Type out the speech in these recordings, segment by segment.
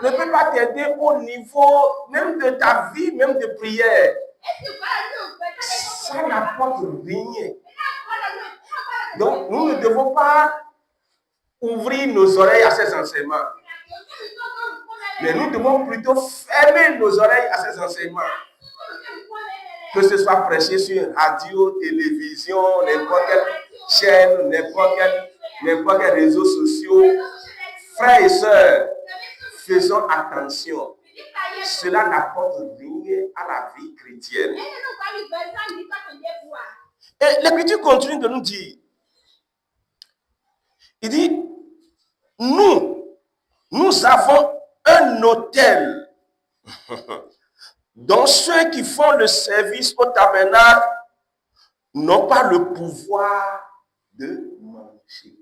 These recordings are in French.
ne peut pas t'aider au niveau même de ta vie, même de prière. Ça n'apporte rien. Donc, nous ne devons pas ouvrir nos oreilles à ces enseignements. Mais nous devons plutôt fermer nos oreilles à ces enseignements. Que ce soit prêché sur radio, télévision, n'importe quelle chaîne, n'importe quel réseau social. Frères et sœurs, faisons attention. Cela n'apporte rien à la vie chrétienne. Et l'Écriture continue de nous dire, il dit, nous avons un autel dont ceux qui font le service au tabernacle n'ont pas le pouvoir de manger.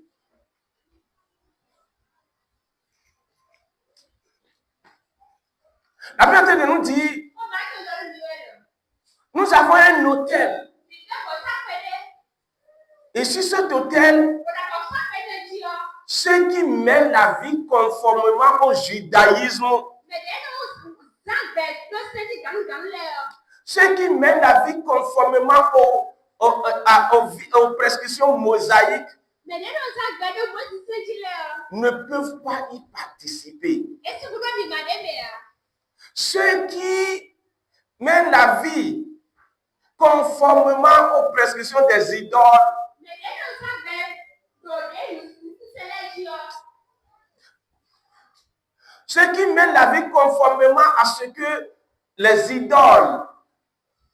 La Bible nous dit, nous avons un autel. Et sur cet autel, ceux qui mènent la vie conformément au judaïsme, ceux qui mènent la vie conformément aux prescriptions mosaïques, ne peuvent pas y participer. Ceux qui mènent la vie conformément aux prescriptions des idoles, ceux qui mènent la vie conformément à ce que les idoles,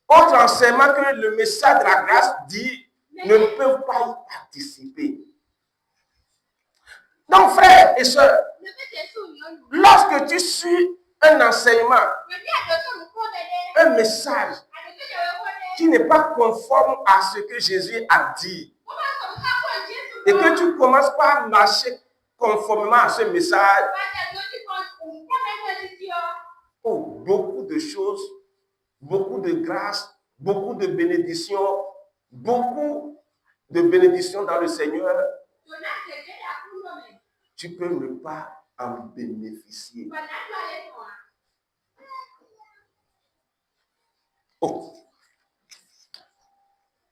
autres enseignements que le message de la grâce dit, ne peuvent pas y participer. Donc, frères et sœurs, lorsque tu suis un enseignement, un message qui n'est pas conforme à ce que Jésus a dit, et que tu commences par marcher conformément à ce message, beaucoup de choses, beaucoup de grâce, beaucoup de bénédictions, beaucoup de bénédictions dans le Seigneur, tu peux ne pas en bénéficier.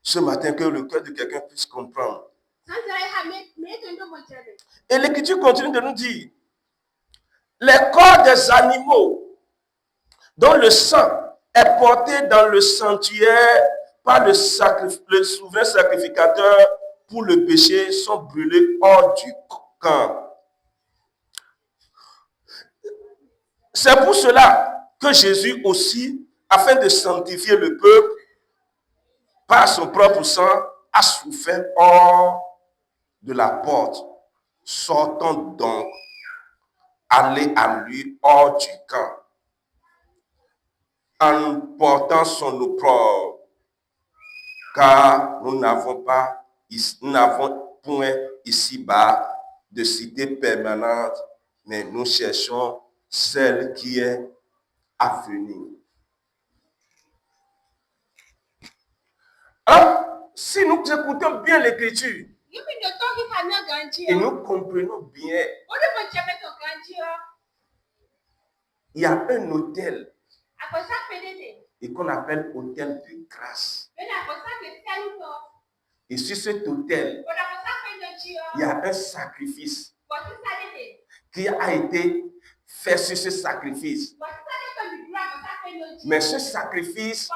Ce matin, que le cœur de quelqu'un puisse comprendre. Et l'Écriture continue de nous dire, les corps des animaux dont le sang est porté dans le sanctuaire par le souverain sacrificateur pour le péché sont brûlés hors du camp. C'est pour cela que Jésus aussi, afin de sanctifier le peuple, par son propre sang, a souffert hors de la porte. Sortons donc, allez à lui hors du camp, en portant son opprobre, car nous n'avons point ici-bas de cité permanente, mais nous cherchons celle qui est à venir. Alors, si nous écoutons bien l'Écriture, et nous comprenons bien, il y a un autel et qu'on appelle autel de grâce. Et sur cet autel, il y a un sacrifice qui a été fait sur ce sacrifice. Mais ce sacrifice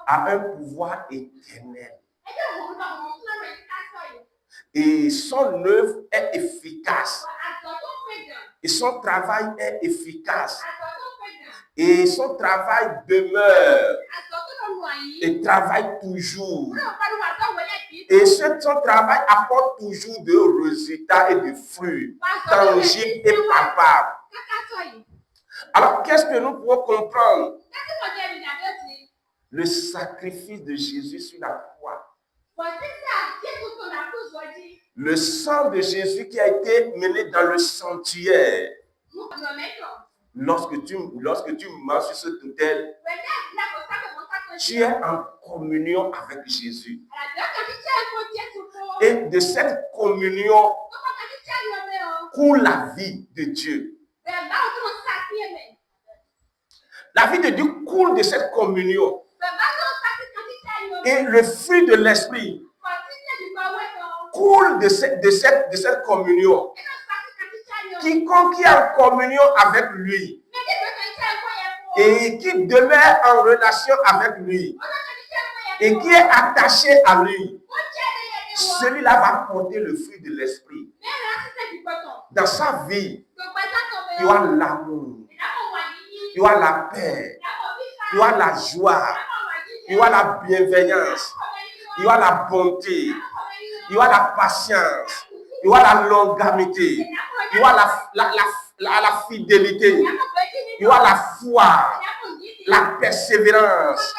a un pouvoir éternel. Et son œuvre est efficace. Et son travail est efficace. Et son travail demeure. Et travaille toujours. Et son travail apporte toujours de résultats et de fruits tangibles et palpables. Alors, qu'est-ce que nous pouvons comprendre? Le sacrifice de Jésus sur la croix. Le sang de Jésus qui a été mené dans le sanctuaire. Lorsque tu marches sur cet autel, tu es en communion avec Jésus. Et de cette communion coule la vie de Dieu. La vie de Dieu coule de cette communion. Et le fruit de l'esprit coule de cette communion. Quiconque est en communion avec lui et qui demeure en relation avec lui et qui est attaché à lui, celui-là va porter le fruit de l'esprit. Dans sa vie, il y aura l'amour, il y aura la paix, il y aura la joie, il y aura la bienveillance, il y aura la bonté, il y aura la patience, il y aura la longanimité, il y aura la fidélité, il y aura la foi, la persévérance.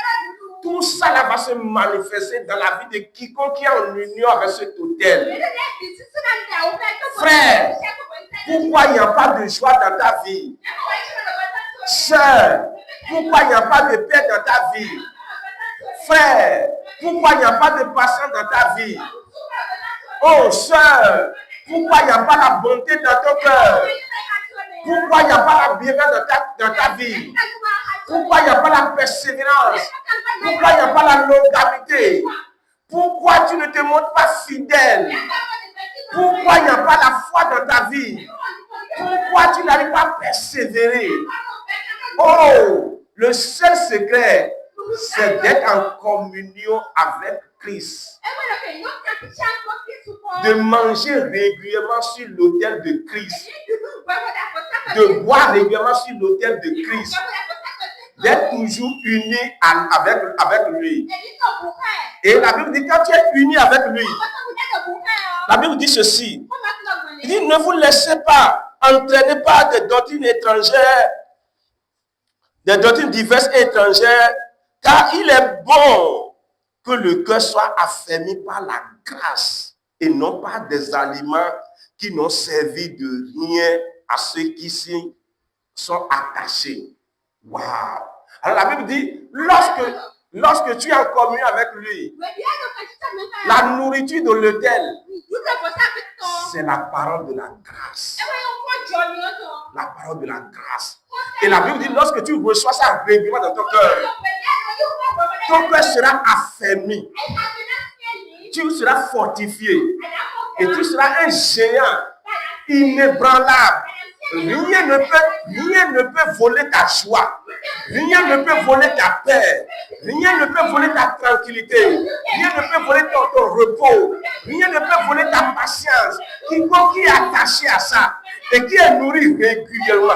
Tout ça là va se manifester dans la vie de quiconque est en union avec cet autel. Frère, pourquoi il n'y a pas de joie dans ta vie? Sœur, pourquoi il n'y a pas de paix dans ta vie? Frère, pourquoi il n'y a pas de patience dans ta vie? Oh, sœur, pourquoi il n'y a pas la bonté dans ton cœur? Pourquoi il n'y a pas la bienveillance dans ta vie? Pourquoi il n'y a pas la persévérance? Pourquoi il n'y a pas la longanimité? Pourquoi tu ne te montres pas fidèle? Pourquoi il n'y a pas la foi dans ta vie? Pourquoi tu n'arrives pas à persévérer? Oh, le seul secret, c'est d'être en communion avec Christ. De manger régulièrement sur l'autel de Christ. De boire régulièrement sur l'autel de Christ. D'être toujours uni avec lui. Et la Bible dit, quand tu es uni avec lui, la Bible dit ceci. Il dit, ne vous laissez pas entraîner par des doctrines étrangères, des doctrines diverses et étrangères, car il est bon que le cœur soit affermi par la grâce et non par des aliments qui n'ont servi de rien à ceux qui s'y sont attachés. Waouh! Alors la Bible dit, lorsque tu es en communion avec lui, la nourriture de l'autel, c'est la parole de la grâce. La parole de la grâce. Et la Bible dit, lorsque tu reçois ça régulièrement dans ton cœur sera affermi. Tu seras fortifié. Et tu seras un géant inébranlable. Rien ne peut voler ta joie. Rien ne peut voler ta paix. Rien ne peut voler ta tranquillité. Rien ne peut voler ton repos. Rien ne peut voler ta patience. Quiconque est attaché à ça et qui est nourri régulièrement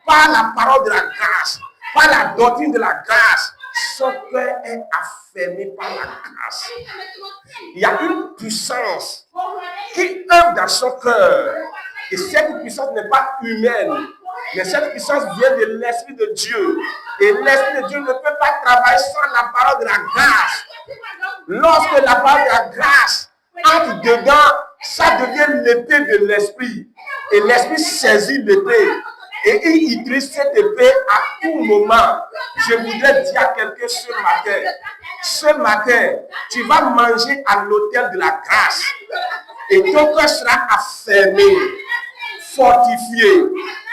par la parole de la grâce, par la doctrine de la grâce, son cœur est affermi par la grâce. Il y a une puissance qui œuvre dans son cœur. Et cette puissance n'est pas humaine, mais cette puissance vient de l'Esprit de Dieu. Et l'Esprit de Dieu ne peut pas travailler sans la parole de la grâce. Lorsque la parole de la grâce entre dedans, ça devient l'épée de l'Esprit. Et l'Esprit saisit l'épée. Et il utilise cette épée à tout moment. Je voudrais dire à quelqu'un ce matin, tu vas manger à l'autel de la grâce. Et ton cœur sera affermé, fortifié,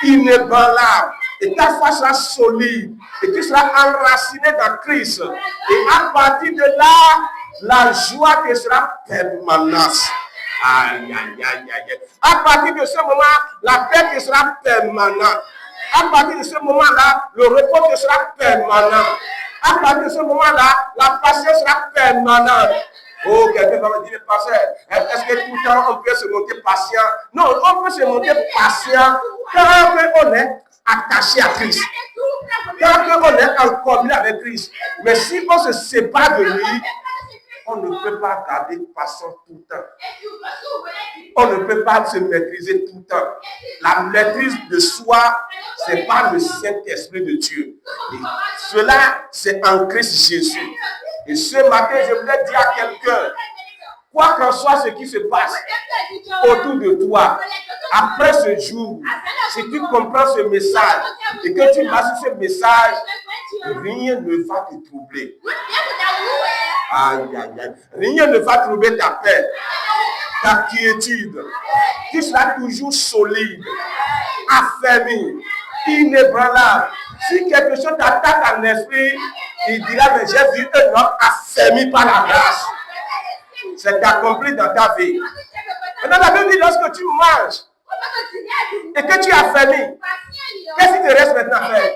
inébranlable. Et ta foi sera solide. Et tu seras enraciné dans Christ. Et à partir de là, la joie te sera permanente. Aïe, aïe, aïe, aïe. À partir de ce moment, la paix te sera permanente. À partir de ce moment-là, le repos te sera permanent. À partir de ce moment-là, la patience sera permanente. Oh, quelqu'un va me dire, pasteur, est-ce que tout le temps on peut se monter patient? Non, on peut se monter patient quand on est attaché à Christ. Quand on est en communion avec Christ. Mais si on se sépare de lui, on ne peut pas garder patience tout le temps. On ne peut pas se maîtriser tout le temps. La maîtrise de soi, c'est par le Saint-Esprit de Dieu. Et cela, c'est en Christ Jésus. Et ce matin, je voulais dire à quelqu'un, quoi qu'en soit ce qui se passe autour de toi, après ce jour, si tu comprends ce message et que tu vas sur ce message, rien ne va te troubler. Aïe, aïe, aïe. Rien ne va troubler ta paix, ta quiétude. Tu seras toujours solide, affermi, inébranlable. Si quelque chose t'attaque en esprit, il dira, mais j'ai vu un homme affermi par la grâce. C'est accompli dans ta vie. Maintenant, la Bible dit, lorsque tu manges et que tu es affermi, qu'est-ce qui te reste maintenant à faire?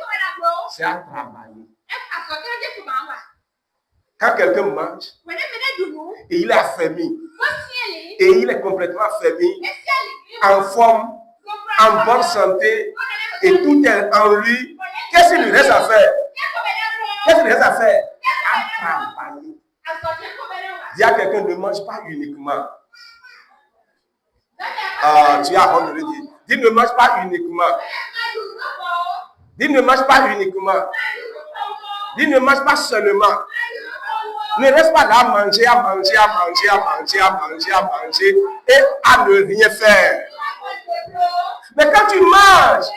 C'est à travailler. Quand quelqu'un mange et il est affermi, et il est complètement affermi, en forme, en bonne santé, et tout est en lui, qu'est-ce qu'il lui reste à faire? Qu'est-ce qu'il lui reste à faire? À travailler. Dis à quelqu'un, ne mange pas uniquement. Tu as honte de le dire. Dis, ne mange pas uniquement. Dis, ne mange pas uniquement. Dis, ne mange pas seulement. Ne reste pas là à manger, à manger, à manger, à manger, à manger, à manger et à ne rien faire. Mais quand tu manges,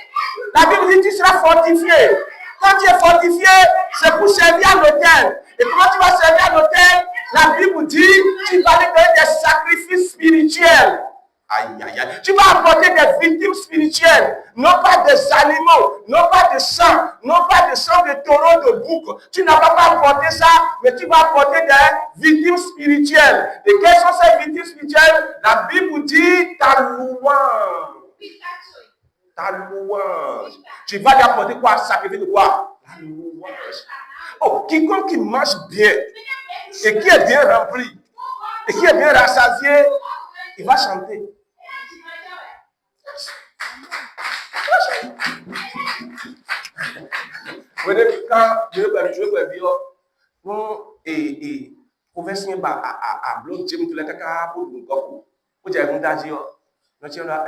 la Bible dit que tu seras fortifié. Quand tu es fortifié, c'est pour servir à l'autel. Et comment tu vas servir à l'autel? La Bible dit tu vas donner des sacrifices spirituels. Aïe, aïe, aïe. Tu vas apporter des victimes spirituelles, non pas des animaux, non pas de sang, non pas de sang de taureau, de bouc. Tu n'as pas apporté ça, mais tu vas apporter des victimes spirituelles. Et quelles sont ces victimes spirituelles? La Bible dit ta louange. Ta louange. Tu vas lui apporter quoi? Sacrifier de quoi? La louange. Oh, quiconque qui mange bien et qui est bien rempli et qui est bien rassasié, il va chanter. Vous voyez, quand je veux dire, et professeur à bloc, je me dis que pour nous couper, vous avez un danger. Nous tiens là,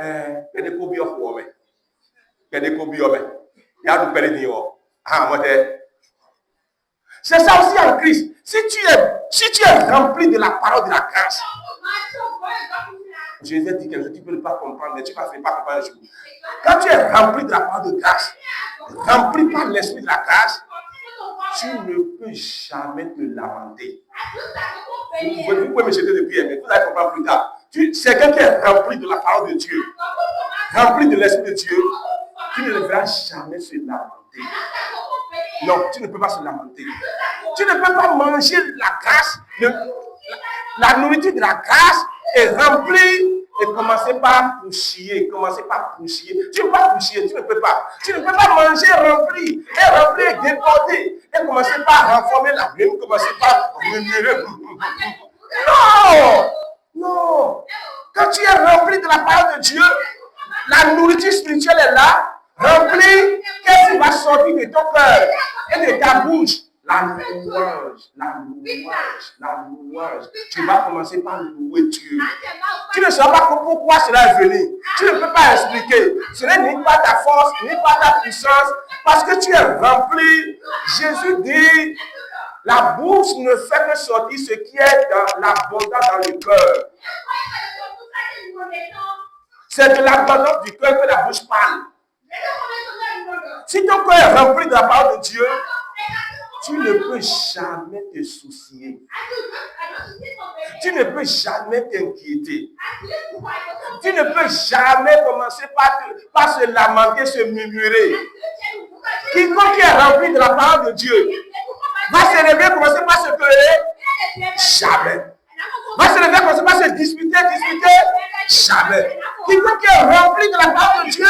des copies au fond, mais des copies au mais, il y a du péril dehors. Ah, moi c'est ça aussi en Christ. Si tu es rempli de la parole de la grâce, je vais dire quelque chose, tu ne peux pas comprendre, mais tu ne vas pas comprendre un jour. Quand tu es rempli de la parole de grâce, rempli par l'esprit de la grâce, tu ne peux jamais te lamenter. Vous pouvez me jeter des pierres, mais vous allez comprendre plus tard. C'est quelqu'un qui est rempli de la parole de Dieu, rempli de l'esprit de Dieu, tu ne devras jamais se lamenter. Non, tu ne peux pas se lamenter. Tu ne peux pas manger la grâce, la nourriture de la grâce est remplie et commencer par poussier. Tu ne peux pas poussier, tu ne peux pas. Tu ne peux pas manger rempli et déporter et commencer par renformer la rime, commencer par murmurer. Non. Quand tu es rempli de la parole de Dieu, la nourriture spirituelle est là. Rempli, qu'est-ce qui va sortir de ton cœur et de ta bouche? La louange. Tu vas commencer par louer Dieu. Tu ne sais pas pourquoi cela est venu. Tu ne peux pas expliquer. Ce n'est ni pas ta force, ni pas ta puissance, parce que tu es rempli. Jésus dit, la bouche ne fait que sortir ce qui est dans l'abondance dans le cœur. C'est de l'abondance du cœur que la bouche parle. Si ton cœur est rempli de la parole de Dieu, tu ne peux jamais te soucier. Tu ne peux jamais t'inquiéter. Tu ne peux jamais commencer par se lamenter, se murmurer. Quiconque est rempli de la parole de Dieu va se lever, commencer par se pleurer. Jamais. Va se lever, commencer par se disputer. Jamais. Quiconque est rempli de la parole de Dieu,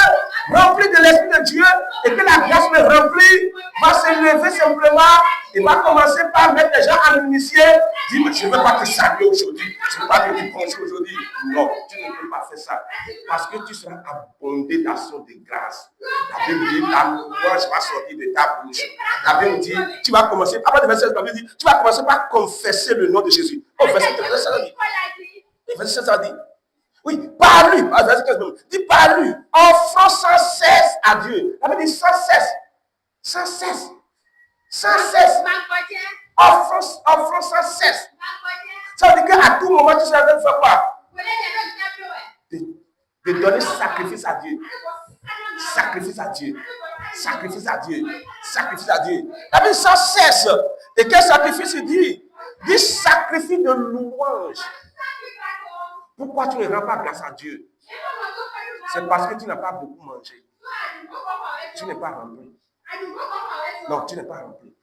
rempli de l'esprit de Dieu, et que la grâce le remplit, va se lever simplement, il va commencer par mettre les gens en initié, dire, mais je ne veux pas te saluer aujourd'hui, je ne veux pas te dire bonjour aujourd'hui. Non, tu ne peux pas faire ça, parce que tu seras abondé d'action de grâce. La Bible dit, la louange va sortir de ta bouche. La Bible dit, tu vas commencer, après le verset 16, la Bible dit, tu vas commencer par confesser le nom de Jésus. Oh, verset 13, ça dit. Verset 16, ça dit. Oui, par lui, dis par lui, offrant sans cesse à Dieu. La Bible dit sans cesse. Offrant sans cesse. Ça veut dire qu'à tout moment, tu seras en train de faire quoi? De donner sacrifice à Dieu. Sacrifice à Dieu. La Bible dit sans cesse. Et quel sacrifice il dit? Dit sacrifice de louange. Pourquoi tu ne rends pas grâce à Dieu? C'est parce que tu n'as pas beaucoup mangé. Tu n'es pas rempli. Non, tu n'es pas rempli.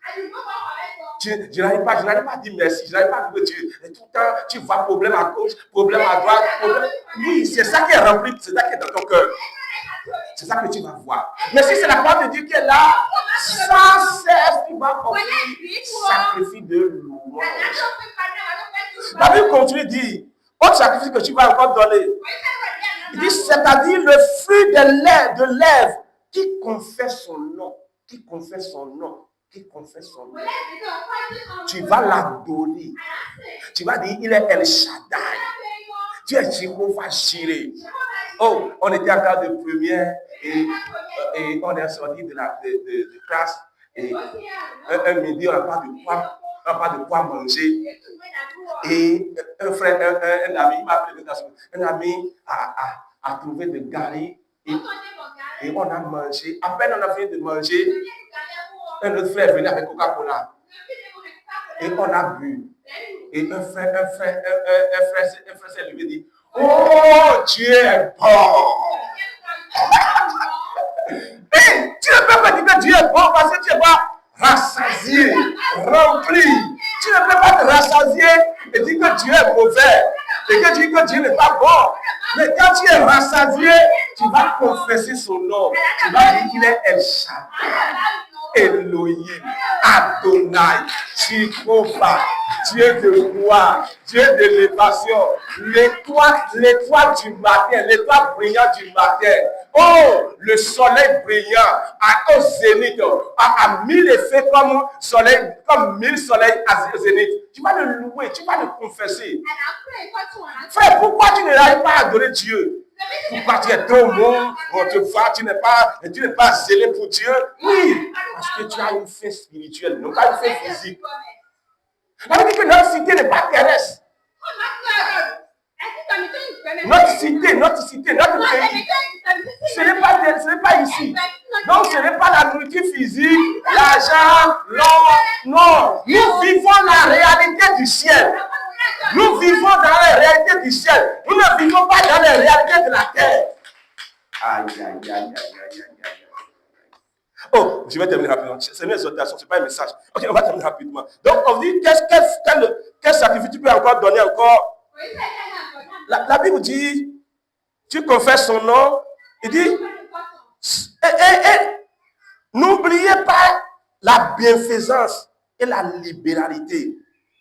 Je n'arrive pas à dire merci. Je n'arrive pas à dire Dieu. Et tout le temps, tu vois problème à gauche, problème à droite, problème. Oui, c'est ça qui est rempli, c'est ça qui est dans ton cœur. C'est ça que tu vas voir. Mais si c'est la parole de Dieu qui est là, sans cesse, tu vas offrir sacrifice de louange. La Bible continue de dire, autre sacrifice que tu vas encore donner. Il dit, c'est-à-dire le fruit de lèvres qui confesse son nom. Qui confesse son nom. Qui confesse son nom. Tu vas l'adorer. Tu vas dire, il est El Shaddai. Tu es Jéhovah Jireh. Oh, on était en classe de première et on est sorti de classe et un midi, on n'a pas de quoi manger. Et un ami m'a appelé, un ami a trouvé de gari et on a mangé. À peine on a fini de manger, un autre frère est venu avec Coca-Cola et on a bu. Et un frère s'est levé et dit, oh, Dieu est bon. Et tu ne peux pas dire que Dieu est bon parce que tu n'es pas rassasié, rempli. Tu ne peux pas te rassasier et dire que Dieu est mauvais et que dire que Dieu n'est pas bon. Mais quand tu es rassasié, tu vas confesser son nom. Tu vas dire qu'il est El Shaddai, Elohim, Adonai, Jéhovah, Dieu de gloire, Dieu de l'élévation, l'étoile du matin, l'étoile brillante du matin. Oh, le soleil brillant au zénith a mis l'effet comme 1000 soleils à zénith. Tu vas le louer, tu vas le confesser. Frère, pourquoi tu n'arrives pas à adorer Dieu? Pourquoi tu es trop bon? On te voit, tu n'es pas zélé pour Dieu. Oui, parce que tu as une faim spirituelle, non pas une faim physique. Ça veut dire que notre cité n'est pas terrestre. Notre cité, notre pays, ce n'est pas ici. Donc ce n'est pas la nourriture physique, l'argent, l'or. Non, nous vivons la réalité du ciel. Nous vivons dans la réalité du ciel. Nous ne vivons pas dans la réalité de la terre. Aïe, aïe, aïe, aïe, aïe, aïe, aïe. Oh, je vais terminer rapidement. C'est une exhortation, ce n'est pas un message. Ok, on va terminer rapidement. Donc, on dit, quel sacrifice tu peux encore donner encore? La Bible dit, tu confesses son nom. Il dit, n'oubliez pas la bienfaisance et la libéralité.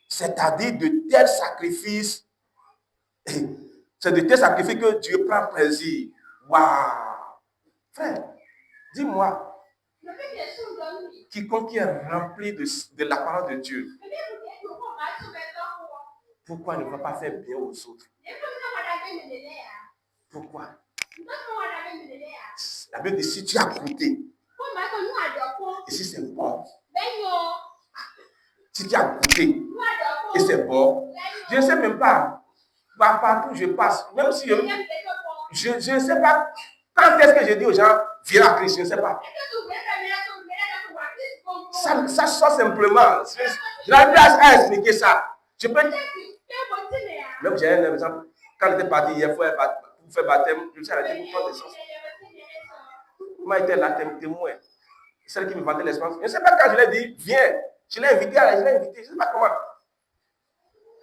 C'est-à-dire de tels sacrifices. C'est de tels sacrifices que Dieu prend plaisir. Waouh! Frère, dis-moi, quiconque est rempli de la parole de Dieu, pourquoi ne va pas faire bien aux autres? Pourquoi? La Bible dit, si tu as goûté, et si c'est bon, si tu as goûté, et c'est bon, je ne sais même pas, partout je passe, même si je ne sais pas, quand est-ce que je dis aux gens, viens à Christ, je ne sais pas. Ça sort simplement. Je n'arrive pas à expliquer ça. Je peux dire, même j'ai un exemple, quand j'étais parti hier pour faire baptême, je me suis arrêté pour prendre des choses. Comment était là, témoin? Celle qui me vendait l'espace. Je ne sais pas quand je l'ai dit, viens. Je l'ai invité, je ne sais pas comment.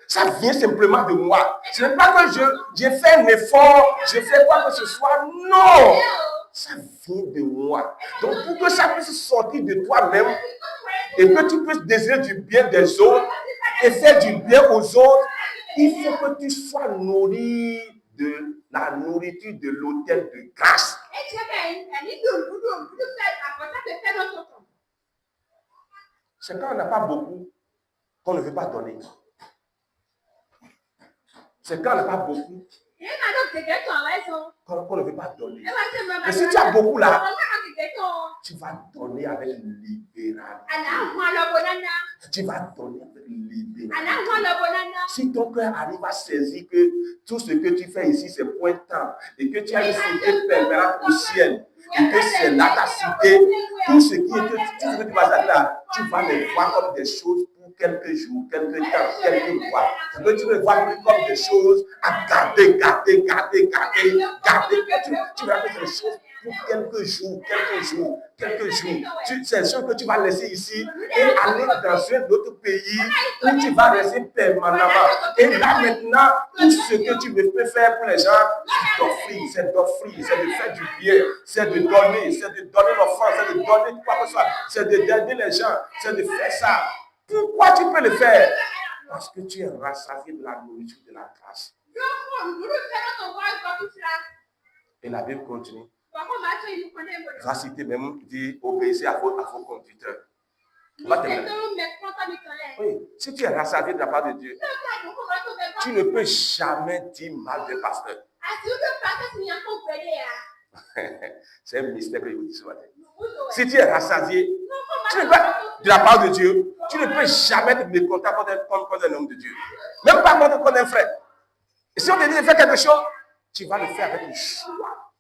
Ça vient simplement de moi. Ce n'est pas que j'ai fait un effort, je fais quoi que ce soit. Non! Ça vient de moi. Donc, pour que ça puisse sortir de toi-même et que tu puisses désirer du bien des autres et faire du bien aux autres, il faut que tu sois nourri de la nourriture de l'autel de grâce. C'est quand on n'a pas beaucoup qu'on ne veut pas donner. C'est quand on n'a pas beaucoup qu'on ne veut pas donner. Mais si tu as beaucoup là, tu vas donner avec libéralité. Tu vas donner avec libéralité. Si ton cœur arrive à saisir que tout ce que tu fais ici, c'est point de temps, et que tu as une cité permanente au ciel, et que c'est là ta cité, tout ce que tu vas faire là, tu vas le voir comme des choses pour quelques jours, quelques temps, quelques mois. Que tu veux voir comme des choses à garder. Tu vas faire des choses pour quelques jours. C'est sûr que tu vas laisser ici et aller dans un autre pays où tu vas rester permanemment. Et là maintenant, tout ce que tu peux faire pour les gens, c'est d'offrir, c'est de faire du bien, c'est de donner l'offrande, c'est de donner quoi que ce soit, c'est d'aider les gens, c'est de faire ça. Pourquoi tu peux le faire? Parce que tu es rassasié de la nourriture de la grâce. Et la Bible continue. Gracité même dit obéissez à vos conducteurs. Oui, si tu es rassasié de la part de Dieu, tu ne peux jamais dire mal des pasteurs. C'est un mystère que je vous dis ce matin. Si tu es rassasié de la part de Dieu, tu ne peux jamais te mécontent contre un homme de Dieu. Même pas contre un frère. Et si on te dit de faire quelque chose, tu vas le faire avec le choix.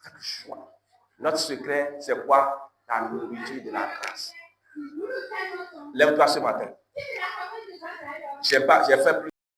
Avec le choix. Notre secret, c'est quoi? La nourriture de la grâce. Lève-toi ce matin. J'ai fait plus.